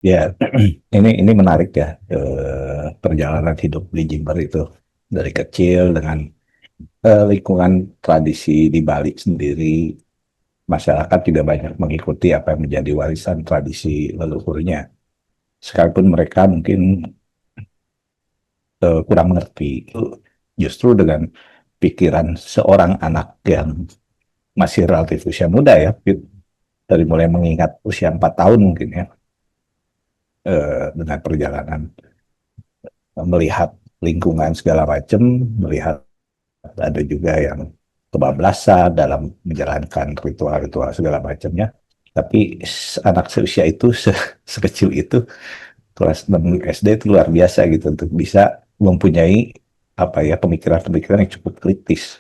Ya, ini menarik ya, perjalanan hidup di Jember itu dari kecil dengan lingkungan tradisi di Bali sendiri, masyarakat juga banyak mengikuti apa yang menjadi warisan tradisi leluhurnya. Sekalipun mereka mungkin kurang mengerti, justru dengan pikiran seorang anak yang masih relatif usia muda ya, dari mulai mengingat usia 4 tahun mungkin ya, dengan perjalanan melihat lingkungan segala macam, melihat ada juga yang kebablasan dalam menjalankan ritual-ritual segala macamnya. Tapi anak seusia itu, sekecil itu, kelas 6 SD itu luar biasa gitu untuk bisa mempunyai apa ya pemikiran-pemikiran yang cukup kritis.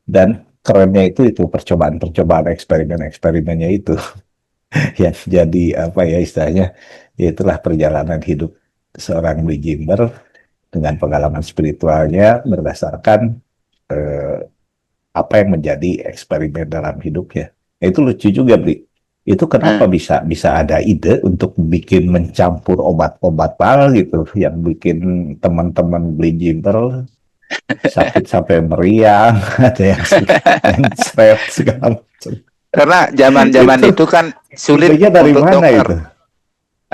Dan kerennya itu percobaan-percobaan eksperimen-eksperimennya itu yang jadi apa ya istilahnya, itulah perjalanan hidup seorang Lee Jimber dengan pengalaman spiritualnya berdasarkan eh, apa yang menjadi eksperimen dalam hidupnya. Itu lucu juga, Bri. Itu kenapa Nah, bisa bisa ada ide untuk bikin mencampur obat-obat apa gitu yang bikin teman-teman beli jimper sakit sampai meriang, ada yang mencret segala macam. karena zaman-zaman Itu itu kan sulit idenya dari untuk mana dokter. itu?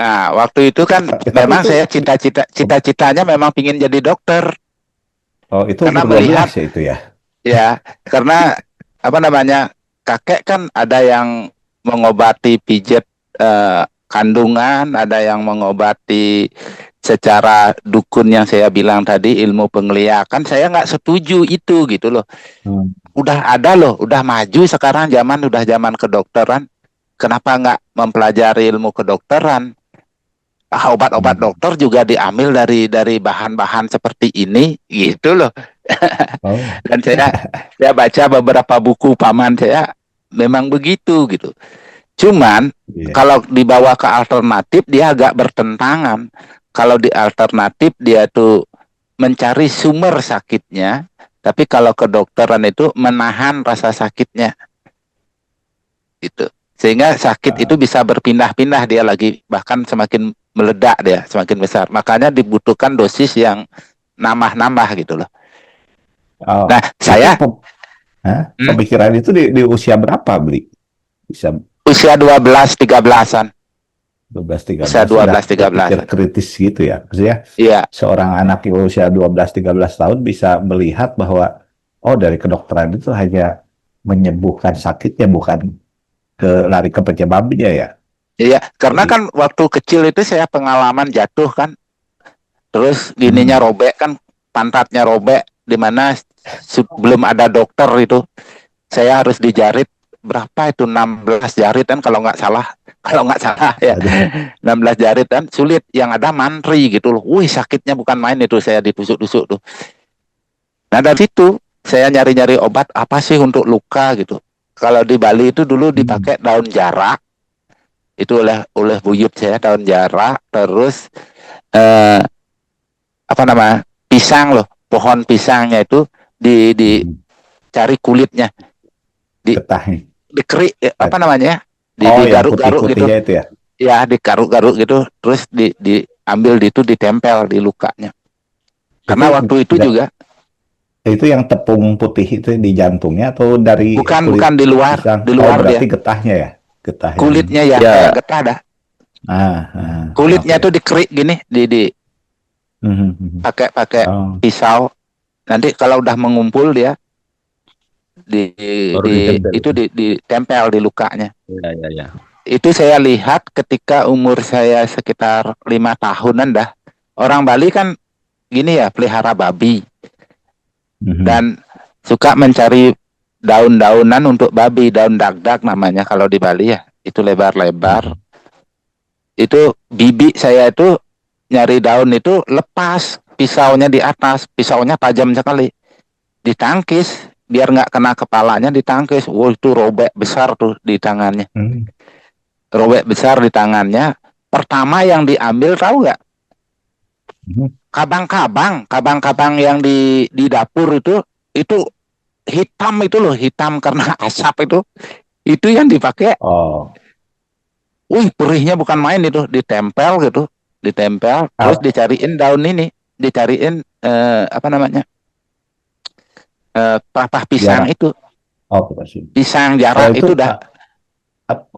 Nah, waktu itu kan Tapi memang itu saya cita-citanya memang ingin jadi dokter oh itu karena umur 12 melihat ya itu ya. ya, karena apa namanya, kakek kan ada yang mengobati pijat kandungan, ada yang mengobati secara dukun yang saya bilang tadi, ilmu penglihakan. Saya nggak setuju itu gitu loh. Hmm. Udah ada loh, udah maju sekarang zaman, udah zaman kedokteran. Kenapa nggak mempelajari ilmu kedokteran? Obat-obat Hmm. dokter juga diambil dari bahan-bahan seperti ini gitu loh. Oh, Dan saya baca beberapa buku paman saya memang begitu gitu. Cuman iya. kalau dibawa ke alternatif dia agak bertentangan. Kalau di alternatif dia tuh mencari sumber sakitnya, tapi kalau kedokteran itu menahan rasa sakitnya gitu. Sehingga sakit itu Ah, bisa berpindah-pindah, dia lagi bahkan semakin meledak, dia semakin besar. Makanya dibutuhkan dosis yang nambah-nambah gitu loh. oh, Nah, itu saya hah? hmm, Pemikiran itu di usia berapa, Bli? Bisa usia 12 13-an. 12 tiga Usia belas dua udah belas tiga berpikir belasan kritis gitu ya. Maksudnya Iya, seorang anak yang usia 12 13 tahun bisa melihat bahwa oh dari kedokteran itu hanya menyembuhkan sakitnya bukan lari ke penyebabnya ya. iya. Karena Jadi kan waktu kecil itu saya pengalaman jatuh kan, terus gininya hmm, robek kan, pantatnya robek, di mana belum ada dokter itu. Saya harus dijarit berapa itu, 16 jarit kan kalau nggak salah. Kalau nggak salah ya, aduh. 16 jarit kan sulit. Yang ada mantri gitu loh. Wih, sakitnya bukan main itu, saya ditusuk-tusuk tuh. Nah dari situ saya nyari-nyari obat apa sih untuk luka gitu. Kalau di Bali itu dulu Hmm, dipakai daun jarak, itu oleh buyut saya, daun jarak, terus eh, apa nama, pisang loh, pohon pisangnya itu hmm. dicari kulitnya, di Getahnya. dikerik, apa namanya, Oh, yang digaruk-garuk gitu, putih-putihnya itu ya. ya digaruk-garuk gitu, terus diambil itu, ditempel di lukanya. Itu Karena waktu itu nggak juga itu yang tepung putih itu di jantungnya atau dari bukan kulit bukan di luar, pisang? di Oh, luar dia, berarti getahnya ya. Getah yang kulitnya ya kayak Ya, getah dah. Kulitnya tuh oke. dikerik gini, Hmm, hmm, hmm. pakai pakai Oh, pisau. Nanti kalau udah mengumpul dia di baru di ditempel. itu ditempel di lukanya. Ya, ya, ya. Itu saya lihat ketika umur saya sekitar 5 tahunan dah. Orang Bali kan gini ya, pelihara babi mhm, dan suka mencari daun-daunan untuk babi, daun dagdag namanya kalau di Bali ya. Itu lebar-lebar. mhm. Itu bibi saya itu nyari daun itu lepas pisaunya di atas, pisaunya tajam sekali. Ditangkis biar nggak kena kepalanya, ditangkis. Wow, itu robek besar tuh di tangannya. Hmm, Robek besar di tangannya. Pertama yang diambil tahu nggak? mhm. Kabang-kabang yang di dapur itu hitam itu loh, hitam karena asap itu yang dipakai. Oh, Wih, perihnya bukan main itu, ditempel gitu, ditempel, terus Ah, dicariin daun ini, dicariin apa namanya, pelepah pisang jarak. itu, Oh, kasih. pisang Oh jarak itu itu dah.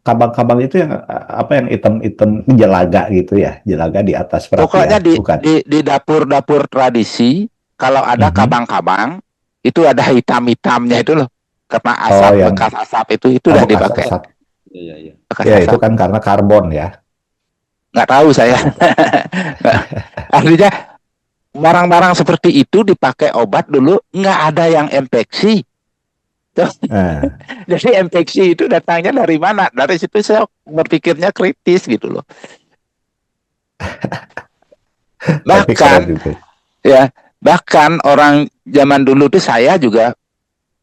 kabang-kabang itu yang apa yang hitam-hitam jelaga gitu ya, jelaga di atas perapian, Pokoknya di bukan? di dapur-dapur tradisi, kalau ada Mhm. kabang-kabang, itu ada hitam-hitamnya itu loh, karena Oh asap, yang bekas asap itu udah bekas dipakai, asap. Iya, iya. bekas Ya itu asap. kan karena karbon ya, Nggak tahu saya. karena Artinya barang-barang seperti itu dipakai obat dulu, nggak ada yang infeksi. nah, Jadi infeksi itu datangnya dari mana? Dari situ saya berpikirnya kritis gitu loh. tapi keren Bahkan itu. ya, bahkan orang zaman dulu tuh saya juga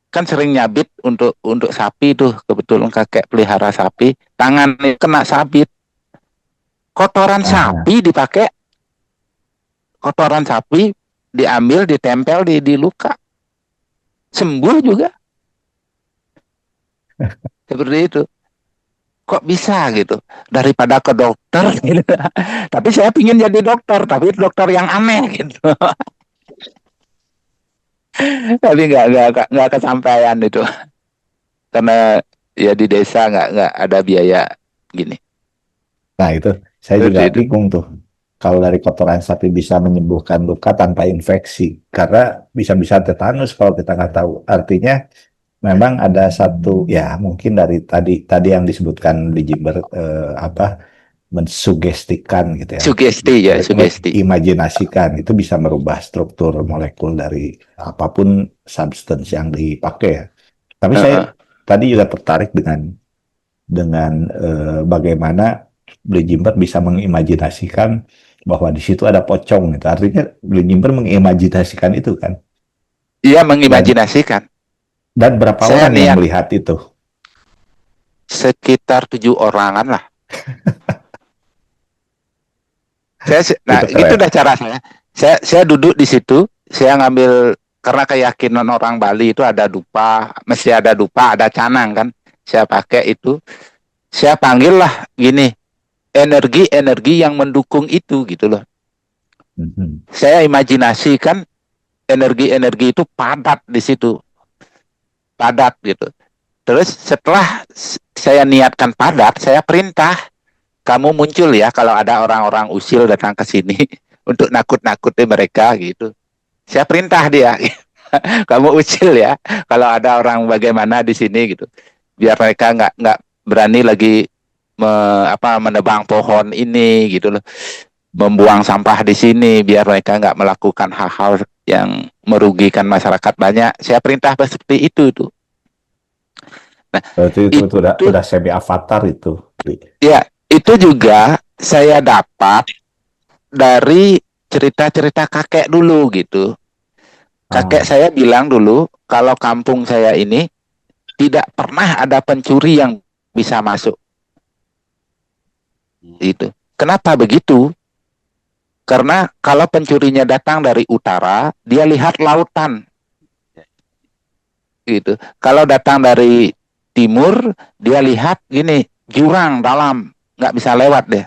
kan sering nyabit untuk sapi tuh, kebetulan kakek pelihara sapi, tangan kena sabit, kotoran Aha. sapi dipakai, kotoran sapi diambil ditempel di luka, sembuh juga seperti itu. Kok bisa gitu, daripada ke dokter gitu. Tapi saya pingin jadi dokter, tapi dokter yang aneh gitu. Tapi nggak kesampaian itu, karena ya di desa nggak ada biaya gini Nah itu saya juga seperti itu. bingung tuh. Kalau dari kotoran sapi bisa menyembuhkan luka tanpa infeksi, karena bisa-bisa tetanus kalau kita nggak tahu. Artinya memang ada satu ya mungkin dari tadi tadi yang disebutkan di Jimber apa mensugestikan gitu ya, Sugesti ya, sugesti. mengimajinasikan itu bisa merubah struktur molekul dari apapun substance yang dipakai ya. Tapi saya Uh-uh. tadi juga tertarik dengan bagaimana Blijimber bisa mengimajinasikan bahwa di situ ada pocong gitu. Artinya Blijimber mengimajinasikan itu kan. Iya, Dan mengimajinasikan. berapa Saya orang yang niat melihat itu? sekitar 7 orangan lah. Nah Itu itu keren. udah cara saya. Saya duduk di situ, saya ngambil, karena keyakinan orang Bali itu ada dupa, mesti ada dupa, ada canang kan. Saya pakai itu, saya panggil lah gini, energi-energi yang mendukung itu gitu loh. Mhm. Saya imajinasikan energi-energi itu padat di situ, padat gitu. Terus setelah saya niatkan padat, saya perintah, kamu muncul ya kalau ada orang-orang usil datang ke sini untuk nakut-nakuti mereka gitu. Saya perintah dia, kamu usil ya kalau ada orang bagaimana di sini gitu. Biar mereka nggak berani lagi menebang pohon ini gitu loh, membuang sampah di sini, biar mereka nggak melakukan hal-hal yang merugikan masyarakat banyak. Saya perintah seperti itu tuh. Nah, Berarti itu itu udah semi avatar itu. ya, itu juga saya dapat dari cerita-cerita kakek dulu gitu. Kakek Ah, saya bilang dulu, kalau kampung saya ini tidak pernah ada pencuri yang bisa masuk. Itu. Kenapa begitu? Karena kalau pencurinya datang dari utara, dia lihat lautan. Gitu. Kalau datang dari timur, dia lihat gini, jurang dalam, nggak bisa lewat deh.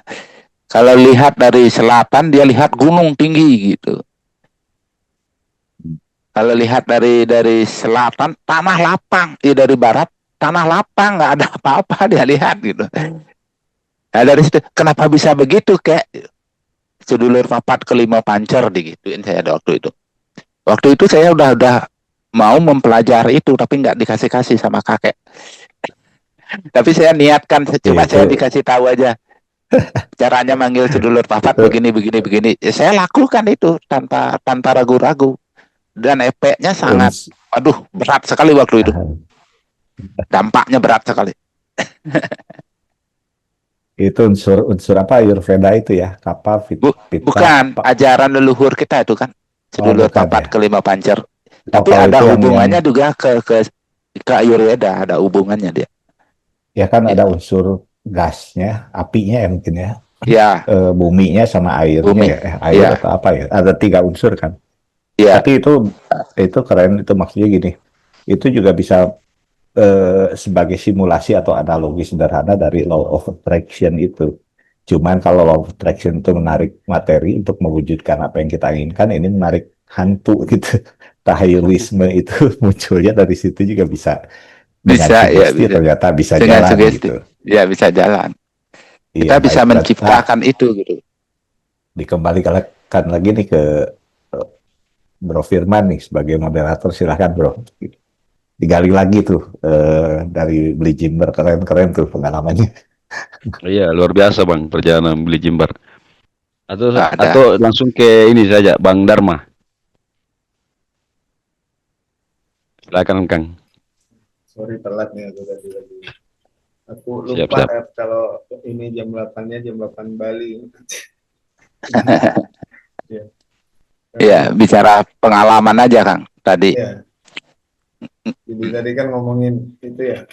Kalau lihat dari selatan, dia lihat gunung tinggi gitu. Kalau lihat dari selatan, tanah lapang. Dari barat, tanah lapang, nggak ada apa-apa dia lihat gitu. Nah dari situ, kenapa bisa begitu kayak sedulur papat kelima pancer digituin saya ada waktu itu. Waktu itu saya udah mau mempelajari itu, tapi nggak dikasih-kasih sama kakek. Tapi saya niatkan, cuma itu saya dikasih tahu aja caranya manggil sedulur papat itu begini begini begini. Ya, saya lakukan itu tanpa ragu-ragu, dan efeknya sangat, uns, aduh, berat sekali waktu itu. Dampaknya berat sekali. itu unsur unsur apa Ayurveda itu ya, kapha, pitta Bukan apa? ajaran leluhur kita itu kan, Oh sedulur bukan ya. papat kelima pancer. Oh Tapi kalau ada itu yang hubungannya juga ke Ayurveda, ada hubungannya dia. ya kan ada Itu. unsur gasnya, apinya ya mungkin ya, Ya, buminya sama airnya bumi. ya, air Ya, atau apa ya, ada 3 unsur kan. ya. Tapi itu keren itu maksudnya gini, itu juga bisa sebagai simulasi atau analogi sederhana dari law of attraction itu. Cuman kalau law of attraction itu menarik materi untuk mewujudkan apa yang kita inginkan, ini menarik hantu gitu. Tahyulisme itu munculnya dari situ juga bisa, dengan Bisa ya, sugesti bisa ternyata bisa dengan jalan sugesti gitu. ya, bisa jalan, Iya, kita bisa baik. Berarti menciptakan itu gitu. dikembalikan lagi nih ke Bro Firman nih sebagai moderator, silahkan Bro. Digali lagi tuh dari beli Jimber, keren-keren tuh pengalamannya. Iya, luar biasa Bang perjalanan beli Jimbar. Atau Ada. atau langsung ke ini saja, Bang Dharma. Silakan Kang. Sorry telat nih aku tadi lagi. Aku Siap, lupa siap. ya kalau ini jam 8-nya jam 8 Bali. Ya. Ya, bicara pengalaman aja Kang tadi. Ya. Jadi tadi kan ngomongin itu ya.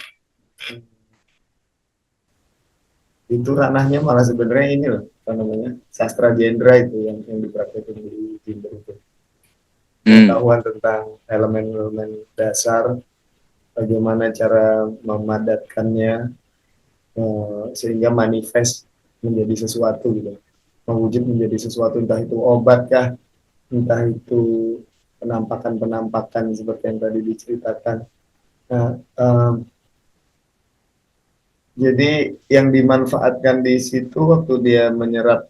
Itu ranahnya malah sebenarnya ini loh, apa namanya? Sastra genre itu yang dipraktekin di Tinder itu. Pengetahuan tentang elemen-elemen dasar, bagaimana cara memadatkannya sehingga manifest menjadi sesuatu gitu, mewujud menjadi sesuatu, entah itu obat kah, entah itu penampakan-penampakan seperti yang tadi diceritakan. Nah, jadi yang dimanfaatkan di situ waktu dia menyerap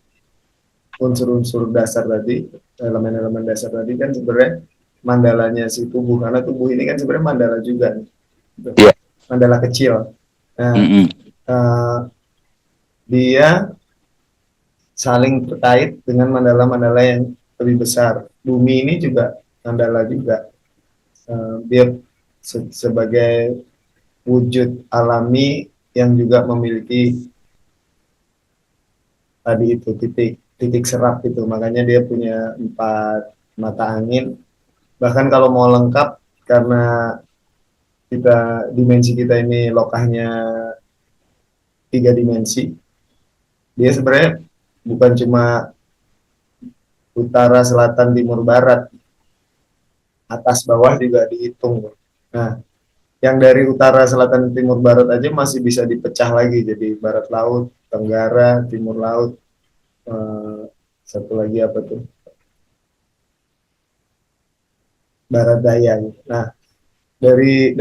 unsur-unsur dasar tadi, elemen-elemen dasar tadi kan sebenarnya mandalanya si tubuh, karena tubuh ini kan sebenarnya mandala juga, gitu. Yeah. Mandala kecil. Nah, dia saling terkait dengan mandala-mandala yang lebih besar. Bumi ini juga mandala juga. Dia sebagai wujud alami yang juga memiliki tadi itu titik serap itu. Makanya dia punya 4 mata angin. Bahkan kalau mau lengkap, karena dimensi kita ini lokahnya 3 dimensi, dia sebenarnya bukan cuma utara, selatan, timur, barat, atas bawah juga dihitung. Nah, yang dari utara, selatan, timur, barat aja masih bisa dipecah lagi jadi barat laut, tenggara, timur laut, satu lagi apa tuh, barat daya. Nah, dari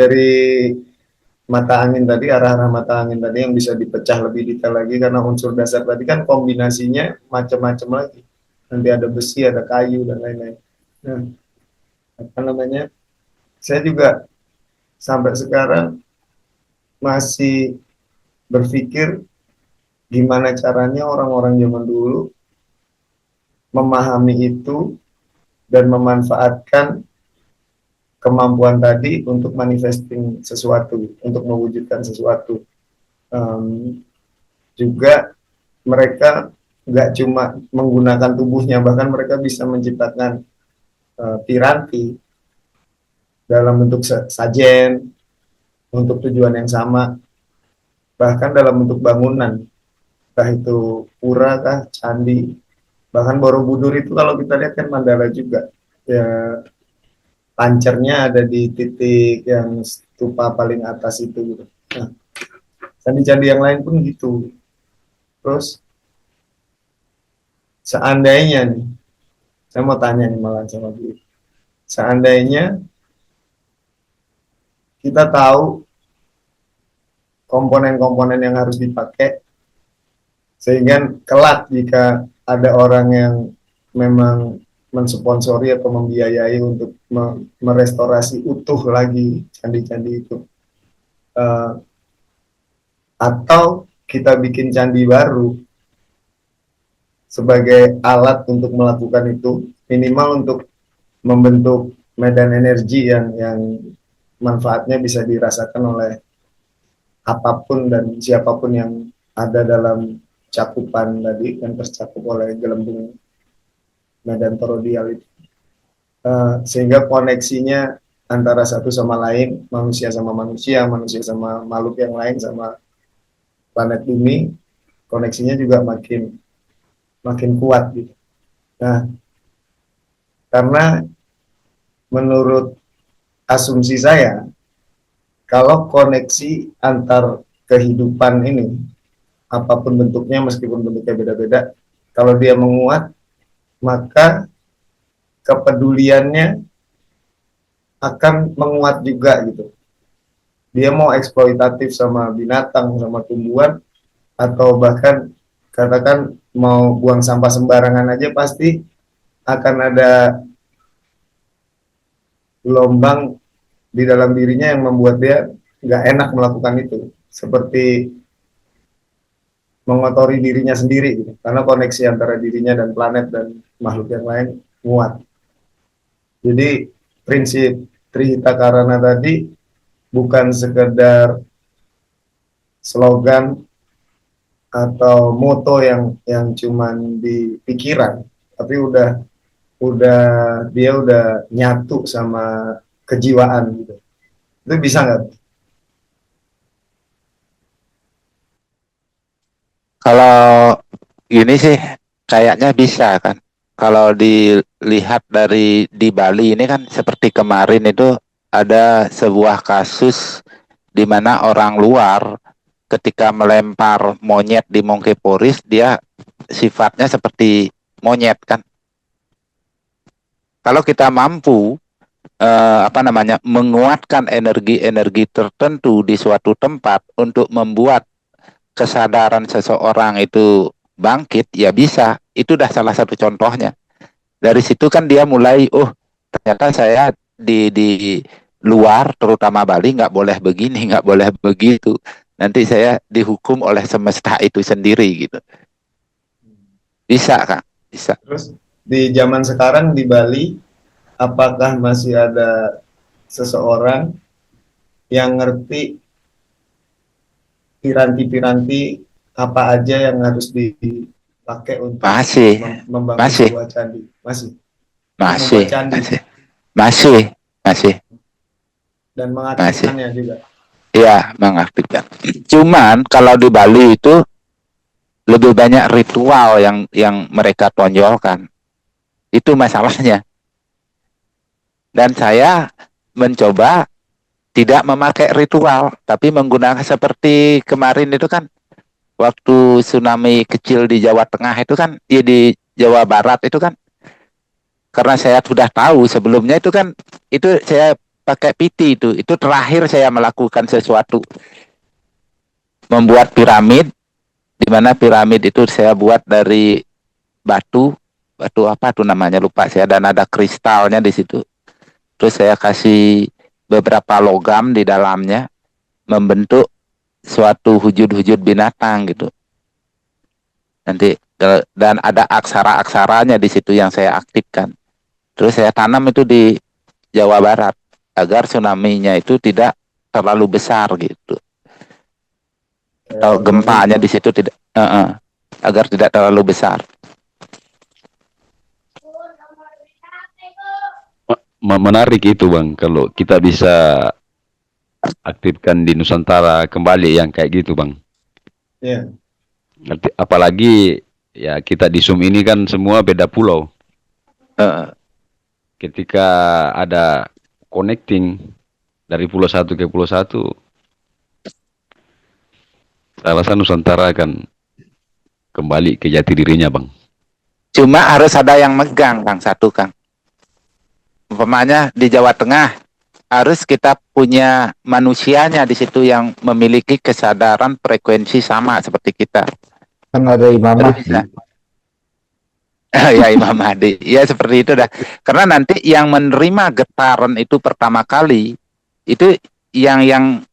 mata angin tadi, arah-arah mata angin tadi yang bisa dipecah lebih detail lagi, karena unsur dasar tadi kan kombinasinya macam-macam lagi. Nanti ada besi, ada kayu, dan lain-lain. Nah, apa namanya, saya juga sampai sekarang masih berpikir gimana caranya orang-orang zaman dulu memahami itu dan memanfaatkan kemampuan tadi untuk manifesting sesuatu, untuk mewujudkan sesuatu. Juga mereka nggak cuma menggunakan tubuhnya, bahkan mereka bisa menciptakan piranti dalam bentuk sajen untuk tujuan yang sama, bahkan dalam bentuk bangunan, entah itu pura kah, candi, bahkan Borobudur itu kalau kita lihat kan mandala juga ya, pancernya ada di titik yang stupa paling atas itu gitu. Nah, candi-candi yang lain pun gitu. Terus seandainya nih, saya mau tanya nih malah sama Bu, seandainya kita tahu komponen-komponen yang harus dipakai, sehingga kelak jika ada orang yang memang mensponsori atau membiayai untuk merestorasi utuh lagi candi-candi itu, atau kita bikin candi baru sebagai alat untuk melakukan itu, minimal untuk membentuk medan energi yang manfaatnya bisa dirasakan oleh apapun dan siapapun yang ada dalam cakupan tadi, yang tercakup oleh gelembung medan toroidal itu. Sehingga koneksinya antara satu sama lain, manusia sama manusia, manusia sama makhluk yang lain, sama planet bumi, koneksinya juga makin kuat gitu. Nah, karena menurut asumsi saya, kalau koneksi antar kehidupan ini, apapun bentuknya, meskipun bentuknya beda-beda, kalau dia menguat, maka kepeduliannya akan menguat juga gitu. Dia mau eksploitatif sama binatang, sama tumbuhan, atau bahkan katakan mau buang sampah sembarangan aja, pasti akan ada gelombang di dalam dirinya yang membuat dia nggak enak melakukan itu. Seperti mengotori dirinya sendiri gitu. Karena koneksi antara dirinya dan planet dan makhluk yang lain kuat. Jadi prinsip Trihita Karana tadi bukan sekedar slogan atau moto yang cuman di pikiran, tapi udah dia udah nyatu sama kejiwaan gitu. Itu bisa nggak? Kalau gini sih kayaknya bisa kan. Kalau dilihat dari di Bali ini kan seperti kemarin itu ada sebuah kasus di mana orang luar ketika melempar monyet di Monkeyporis dia sifatnya seperti monyet kan. Kalau kita mampu menguatkan energi-energi tertentu di suatu tempat untuk membuat kesadaran seseorang itu bangkit, ya bisa. Itu dah salah satu contohnya. Dari situ kan dia mulai, oh ternyata saya di luar, terutama Bali, nggak boleh begini, nggak boleh begitu. Nanti saya dihukum oleh semesta itu sendiri gitu. Bisa Kak, bisa. Terus di zaman sekarang di Bali, apakah masih ada seseorang yang ngerti piranti-piranti apa aja yang harus dipakai untuk Masih, membangun masih, sebuah candi? Masih. Untuk masih, membuat candi masih, masih, masih, dan masih. mengaktifkannya juga. Iya, mengaktifkan. Cuman kalau di Bali itu lebih banyak ritual yang mereka tonjolkan. Itu masalahnya. Dan saya mencoba tidak memakai ritual, tapi menggunakan seperti kemarin itu kan waktu tsunami kecil di Jawa Tengah itu kan, ya di Jawa Barat itu kan, karena saya sudah tahu sebelumnya itu kan, itu saya pakai piti itu terakhir saya melakukan sesuatu, membuat piramid, di mana piramid itu saya buat dari batu, batu apa tuh namanya lupa saya, dan ada kristalnya di situ. Terus saya kasih beberapa logam di dalamnya, membentuk suatu wujud-wujud binatang gitu. Nanti dan ada aksara-aksaranya di situ yang saya aktifkan. Terus saya tanam itu di Jawa Barat agar tsunami-nya itu tidak terlalu besar gitu. Atau gempanya di situ tidak agar tidak terlalu besar. Menarik itu Bang, kalau kita bisa aktifkan di Nusantara kembali yang kayak gitu Bang. Iya. Apalagi ya kita di Zoom ini kan semua beda pulau. Ketika ada connecting dari pulau satu ke pulau satu, saya rasa Nusantara akan kembali ke jati dirinya Bang. Cuma harus ada yang megang Kang, satu Kang. Umpamanya di Jawa Tengah harus kita punya manusianya di situ yang memiliki kesadaran frekuensi sama seperti kita. Kan ada Imam Baru Mahdi. bisa. Ya Imam Mahdi. Ya seperti itu dah. Karena nanti yang menerima getaran itu pertama kali itu yang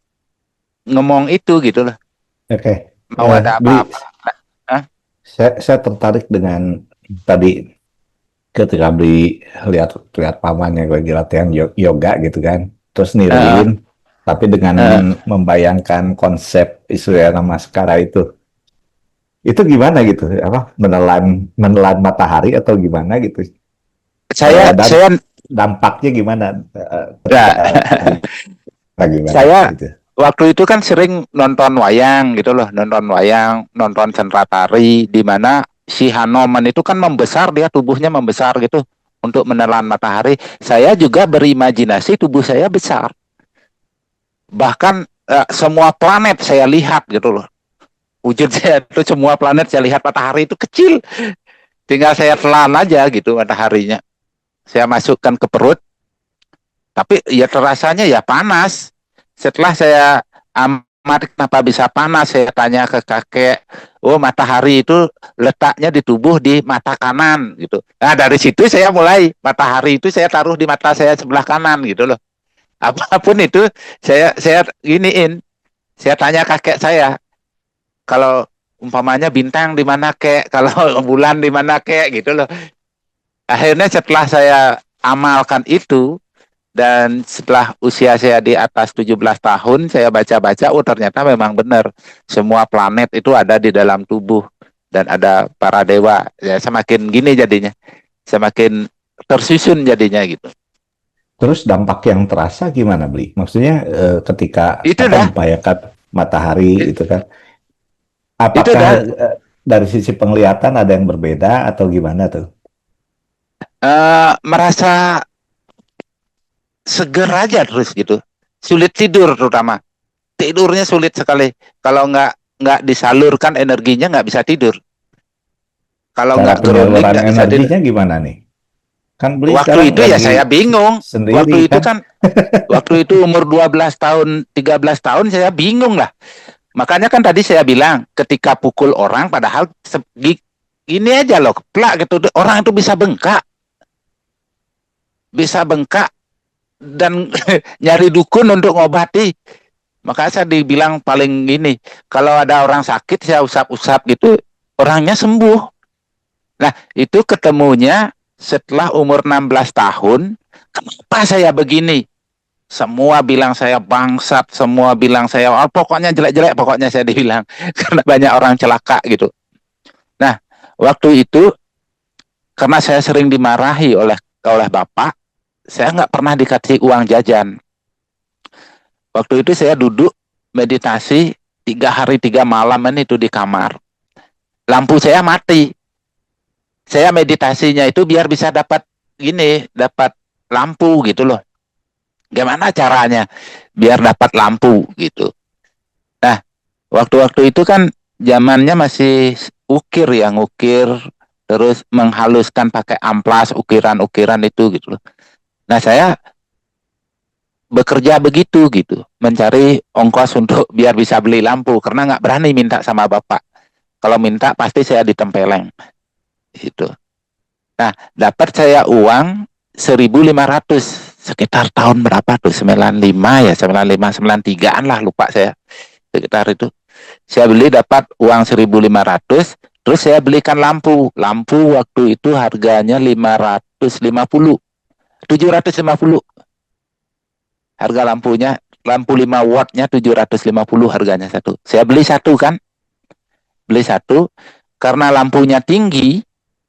ngomong itu gitu loh. Oke. Mau ada Bli, apa-apa. saya tertarik dengan tadi ketika Bli lihat pamannya lagi latihan yoga gitu kan, terus niruin, tapi dengan membayangkan konsep Isu Namaskara itu gimana gitu, apa menelan matahari atau gimana gitu? Saya Dampaknya gimana? Gimana saya gitu? waktu itu kan sering nonton wayang gitu loh, nonton sendra tari, di mana si Hanoman itu kan membesar, dia tubuhnya membesar gitu untuk menelan matahari. Saya juga berimajinasi tubuh saya besar. Bahkan semua planet saya lihat gitu loh. Wujud saya itu semua planet saya lihat, matahari itu kecil. Tinggal saya telan aja gitu mataharinya. Saya masukkan ke perut, tapi ya terasanya ya panas. Setelah saya amat kenapa bisa panas, saya tanya ke kakek, oh matahari itu letaknya di tubuh di mata kanan gitu. Nah dari situ saya mulai, matahari itu saya taruh di mata saya sebelah kanan gitu loh. Apapun itu saya giniin, saya tanya kakek saya, kalau umpamanya bintang di mana kek, kalau bulan di mana kek gitu loh. Akhirnya setelah saya amalkan itu, dan setelah usia saya di atas 17 tahun, saya baca-baca, oh ternyata memang benar. Semua planet itu ada di dalam tubuh. Dan ada para dewa. Ya, semakin gini jadinya. Semakin tersusun jadinya gitu. Terus dampak yang terasa gimana, Bli? Maksudnya ketika Itu dah. membayangkan matahari itu kan, Itu apakah dah. dari sisi penglihatan ada yang berbeda atau gimana tuh? Merasa seger aja terus gitu. Sulit tidur terutama. Tidurnya sulit sekali. Kalau nggak disalurkan energinya nggak bisa tidur. Kalau Cara nggak grounding penyaluran nggak bisa tidur. energinya gimana nih? Kan Bli Waktu sekarang itu ya lagi saya bingung. sendiri kan? Waktu itu umur 12 tahun, 13 tahun saya bingung lah. Makanya kan tadi saya bilang ketika pukul orang padahal ini aja loh, plak gitu, orang itu bisa bengkak. Bisa bengkak dan nyari dukun untuk ngobati. Makanya saya dibilang paling gini, kalau ada orang sakit saya usap-usap gitu, orangnya sembuh. Nah, itu ketemunya setelah umur 16 tahun. Kenapa saya begini? Semua bilang saya bangsat, semua bilang saya pokoknya jelek-jelek, pokoknya saya dibilang karena banyak orang celaka gitu. Nah, waktu itu karena saya sering dimarahi oleh bapak, saya nggak pernah dikasih uang jajan. Waktu itu saya duduk meditasi 3 hari 3 malam itu di kamar. Lampu saya mati. Saya meditasinya itu biar bisa dapat lampu gitu loh. Gimana caranya biar dapat lampu gitu. Nah, waktu-waktu itu kan zamannya masih ukir ya, ngukir terus menghaluskan pakai amplas ukiran-ukiran itu gitu loh. Nah, saya bekerja begitu gitu, mencari ongkos untuk biar bisa beli lampu karena nggak berani minta sama bapak. Kalau minta pasti saya ditempeleng gitu. Nah, dapat saya uang 1.500 sekitar tahun berapa tuh? 95 ya, 95 93-an lah, lupa saya. Sekitar itu. Saya beli dapat uang 1.500, terus saya belikan lampu. Lampu waktu itu harganya 550. 750. Harga lampunya, lampu 5 wattnya 750 harganya satu. Saya beli satu kan. Beli satu karena lampunya tinggi,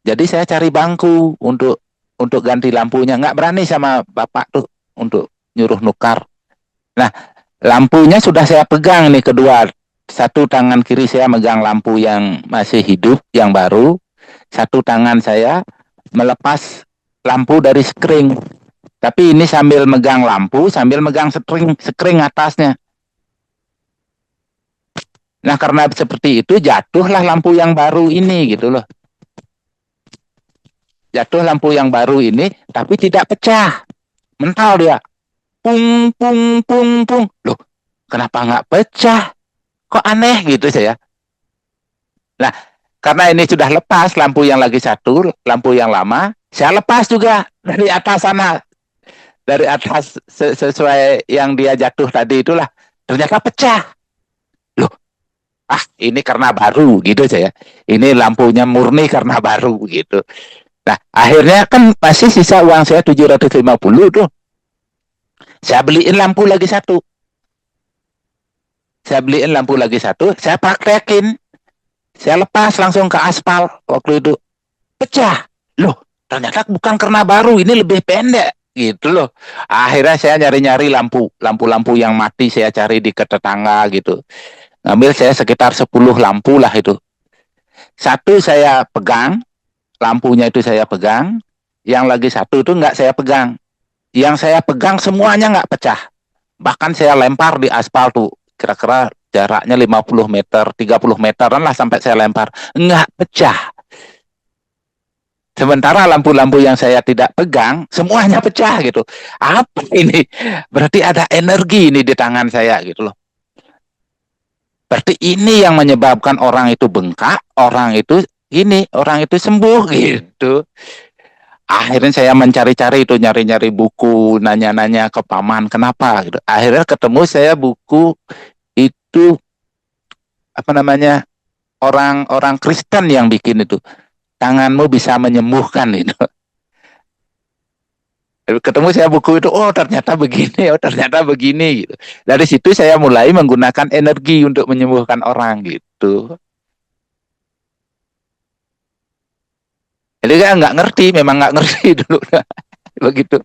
jadi saya cari bangku untuk ganti lampunya. Nggak berani sama bapak tuh untuk nyuruh nukar. Nah, lampunya sudah saya pegang nih kedua. Satu tangan kiri saya megang lampu yang masih hidup, yang baru. Satu tangan saya melepas lampu dari skring. Tapi ini sambil megang lampu, sambil megang skring atasnya. Nah, karena seperti itu jatuhlah lampu yang baru ini gitu loh. Jatuh lampu yang baru ini, tapi tidak pecah. Mental dia. Pung, pung, pung, pung. Loh, kenapa nggak pecah? Kok aneh gitu saya. Nah, karena ini sudah lepas lampu yang lagi satu, lampu yang lama, saya lepas juga dari atas sana. Dari atas sesuai yang dia jatuh tadi itulah. Ternyata pecah. Loh, ini karena baru gitu saya. Ini lampunya murni karena baru gitu. Nah, akhirnya kan masih sisa uang saya 750 tuh. Saya beliin lampu lagi satu. Saya praktekin. Saya lepas langsung ke aspal waktu itu. Pecah. Loh, ternyata bukan karena baru, ini lebih pendek gitu loh. Akhirnya saya nyari-nyari lampu-lampu yang mati, saya cari di tetangga gitu. Ngambil saya sekitar 10 lampu lah itu. Satu saya pegang, lampunya itu saya pegang, yang lagi satu itu nggak saya pegang. Yang saya pegang semuanya nggak pecah. bahkan saya lempar di aspal tuh, kira-kira jaraknya 50 meter, 30 meteran lah sampai saya lempar. Enggak pecah. Sementara lampu-lampu yang saya tidak pegang, semuanya pecah gitu. Apa ini? Berarti ada energi ini di tangan saya gitu loh. Berarti ini yang menyebabkan orang itu bengkak, orang itu sembuh gitu. Akhirnya saya mencari-cari itu, nyari-nyari buku, nanya-nanya ke paman kenapa gitu. Akhirnya ketemu saya buku itu apa namanya, orang-orang Kristen yang bikin itu, tanganmu bisa menyembuhkan itu. Ketemu saya buku itu, oh ternyata begini, oh ternyata begini gitu. Dari situ saya mulai menggunakan energi untuk menyembuhkan orang gitu. Jadi kan nggak ngerti, memang nggak ngerti dulu. Begitu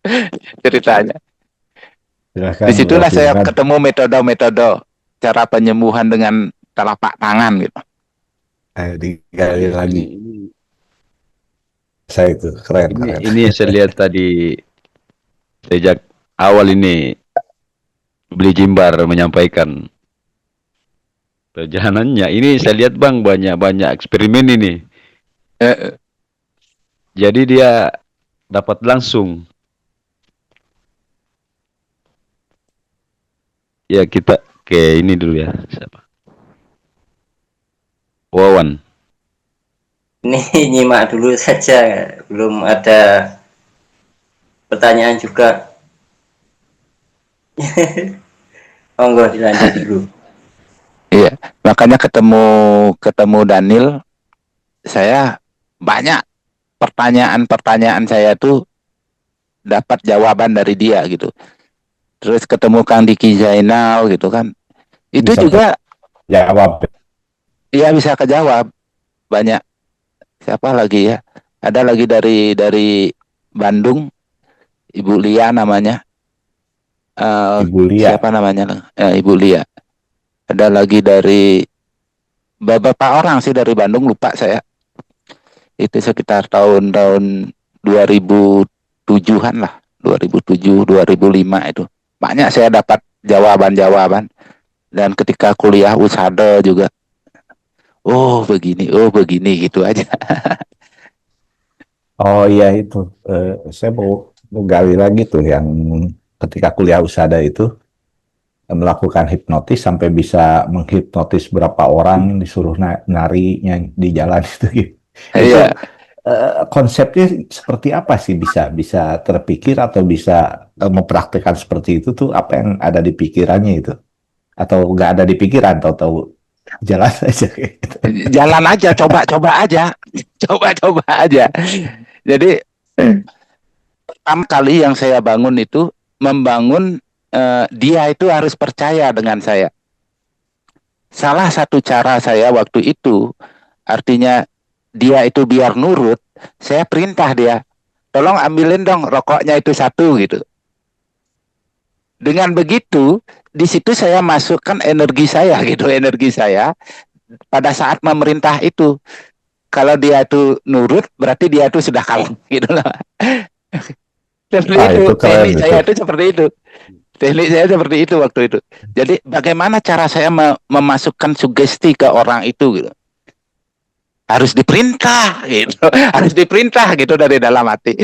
ceritanya. Silahkan Disitulah Bro saya Firman. ketemu metode-metode cara penyembuhan dengan telapak tangan gitu. Digali lagi Ini, saya itu keren. ini yang saya lihat tadi sejak awal ini beli Jimbar menyampaikan perjalanannya. Ini saya lihat Bang banyak eksperimen ini. Eh, Jadi dia dapat langsung. Ya kita ke ini dulu ya. Siapa? Wawan. Ini nyimak dulu saja, belum ada pertanyaan juga. Monggo dilanjut dulu. Iya, makanya ketemu Daniel, saya banyak pertanyaan saya tuh dapat jawaban dari dia gitu. Terus ketemu Kang Diki Zainal gitu kan, itu Bisa juga jawab. ya bisa kejawab banyak. Siapa lagi ya? Ada lagi dari Bandung, Ibu Lia namanya. Ibu Lia. Siapa namanya? Ibu Lia. Ada lagi dari beberapa orang sih dari Bandung, lupa saya. Itu sekitar tahun-tahun 2007-an lah, 2007, 2005 itu. Banyak saya dapat jawaban-jawaban. Dan ketika kuliah USADA juga, oh begini gitu aja. Oh iya itu, saya mau gali lagi tuh yang ketika kuliah USADA itu melakukan hipnotis sampai bisa menghipnotis berapa orang disuruh nari di jalan itu. Itu Iya, konsepnya seperti apa sih, bisa terpikir atau bisa mempraktikkan seperti itu tuh, apa yang ada di pikirannya itu, atau nggak ada di pikiran, tahu-tahu jalan aja gitu. jalan aja, coba-coba aja. Coba-coba aja. Jadi pertama kali yang saya bangun itu membangun dia itu harus percaya dengan saya. Salah satu cara saya waktu itu, artinya dia itu biar nurut, saya perintah dia, tolong ambilin dong rokoknya itu satu gitu. Dengan begitu, di situ saya masukkan energi saya gitu, energi saya pada saat memerintah itu. Kalau dia itu nurut, berarti dia itu sudah kalah gitu loh. Seperti itu, Itu keren teknik itu. saya itu seperti itu. Teknik saya seperti itu waktu itu. Jadi bagaimana cara saya memasukkan sugesti ke orang itu gitu. Harus diperintah gitu. Harus diperintah gitu dari dalam hati.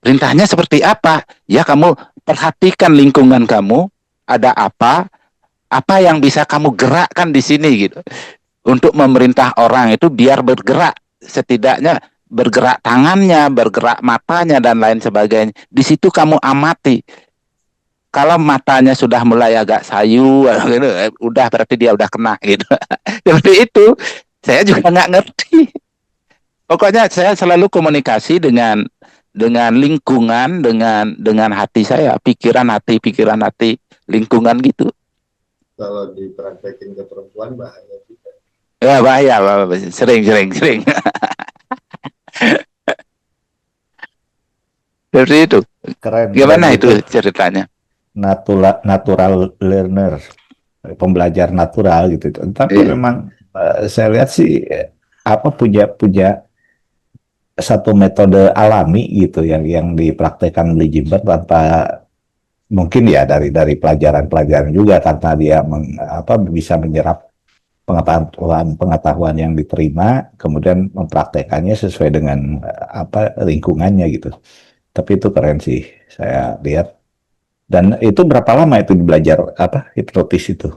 Perintahnya seperti apa? Ya kamu perhatikan lingkungan kamu, ada apa yang bisa kamu gerakkan di sini gitu. Untuk memerintah orang itu biar bergerak, setidaknya bergerak tangannya, bergerak matanya dan lain sebagainya. Di situ kamu amati. Kalau matanya sudah mulai agak sayu, gitu, udah berarti dia udah kena gitu. Seperti itu. Saya juga nggak ngerti. Pokoknya saya selalu komunikasi dengan lingkungan, dengan hati saya, pikiran hati, lingkungan gitu. Kalau dipraktekin ke perempuan bahaya juga. Ya bahaya, sering. Seperti itu. Keren. Gimana Dan itu ceritanya? natural learner, pembelajar natural gitu. Tapi Iya. memang saya lihat sih apa punya satu metode alami gitu yang dipraktekkan oleh Jimber tanpa mungkin ya dari pelajaran-pelajaran juga karena dia bisa menyerap pengetahuan yang diterima, kemudian mempraktekannya sesuai dengan lingkungannya gitu. Tapi itu keren sih, saya lihat. Dan itu berapa lama itu belajar hipnotis itu?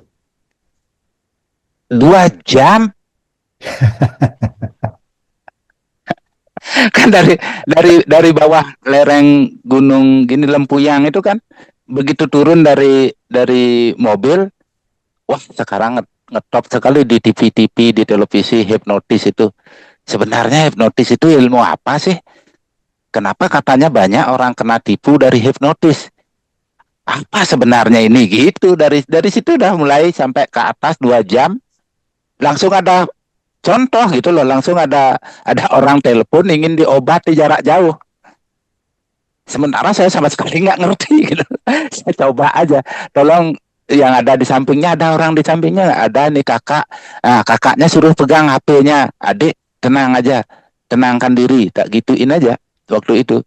2 jam kan dari bawah lereng gunung gini Lempuyang itu kan, begitu turun dari mobil, wah sekarang ngetop sekali di TV-TV, di televisi hipnotis itu. Sebenarnya hipnotis itu ilmu apa sih? Kenapa katanya banyak orang kena tipu dari hipnotis? Apa sebenarnya ini gitu? Dari situ udah mulai sampai ke atas 2 jam, langsung ada contoh gitu loh, langsung ada orang telepon ingin diobati jarak jauh. Sementara saya sama sekali nggak ngerti gitu. Saya coba aja, tolong yang ada di sampingnya, ada orang di sampingnya, ada nih kakak. Nah, kakaknya suruh pegang HP-nya, adik tenang aja, tenangkan diri, tak gituin aja waktu itu.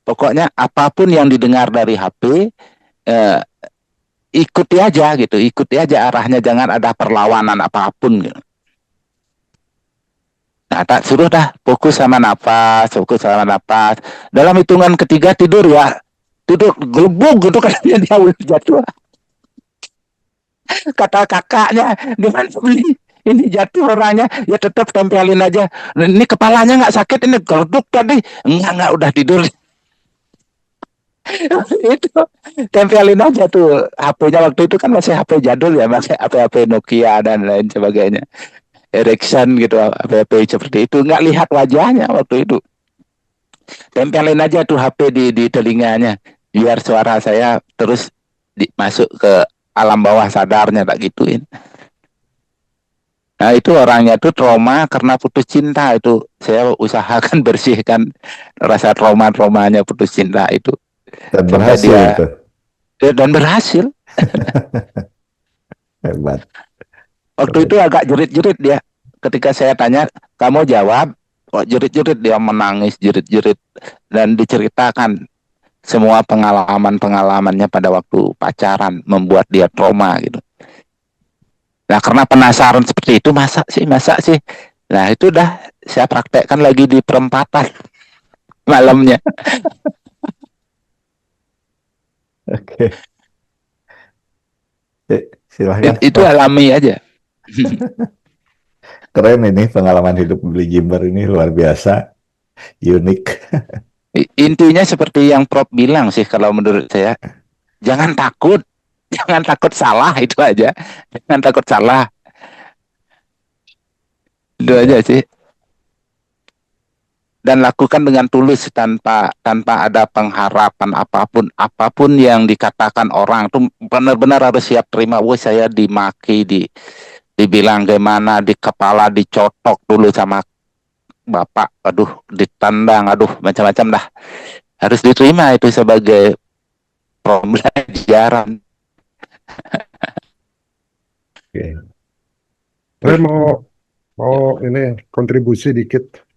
Pokoknya apapun yang didengar dari HP, ikuti aja gitu, ikuti aja arahnya, jangan ada perlawanan apapun gitu. Nah, tak suruh dah fokus sama napas, fokus sama napas. Dalam hitungan ketiga tidur ya, tidur gelebung gitu kan dia udah jatuh. Kata kakaknya, gimana beli? Ini jatuh orangnya, ya tetap tempelin aja. Ini kepalanya nggak sakit, ini geleduk tadi. Enggak, udah tidur. Itu tempelin aja tuh HP-nya, waktu itu kan masih HP jadul ya, masih HP Nokia dan lain sebagainya. Ericsson gitu, HP seperti itu, nggak lihat wajahnya waktu itu. Tempelin aja tuh HP di telinganya, biar suara saya terus masuk ke alam bawah sadarnya, tak gituin. Nah itu orangnya tuh trauma karena putus cinta, itu saya usahakan bersihkan rasa traumanya putus cinta itu. Dan Sampai berhasil dia itu. dan berhasil. Hebat. Waktu itu agak jerit-jerit dia. Ketika saya tanya, kamu jawab, kok jerit-jerit, dia menangis jerit-jerit dan diceritakan semua pengalamannya pada waktu pacaran, membuat dia trauma gitu. Nah karena penasaran seperti itu, masa sih. Nah itu udah saya praktekkan lagi di perempatan malamnya. Oke. Silahkan. Itu alami aja. Keren ini pengalaman hidup beli Jimber ini, luar biasa, unik. Intinya seperti yang Prof bilang sih, kalau menurut saya, jangan takut salah, itu aja. Jangan takut salah. Itu aja sih. Dan lakukan dengan tulus tanpa ada pengharapan apapun yang dikatakan orang tuh benar-benar harus siap terima. Wah, saya dimaki, dibilang gimana, di kepala dicotok dulu sama bapak, aduh ditendang, aduh macam-macam dah. Harus diterima itu sebagai pembelajaran. Oke. Saya mau ini kontribusi dikit.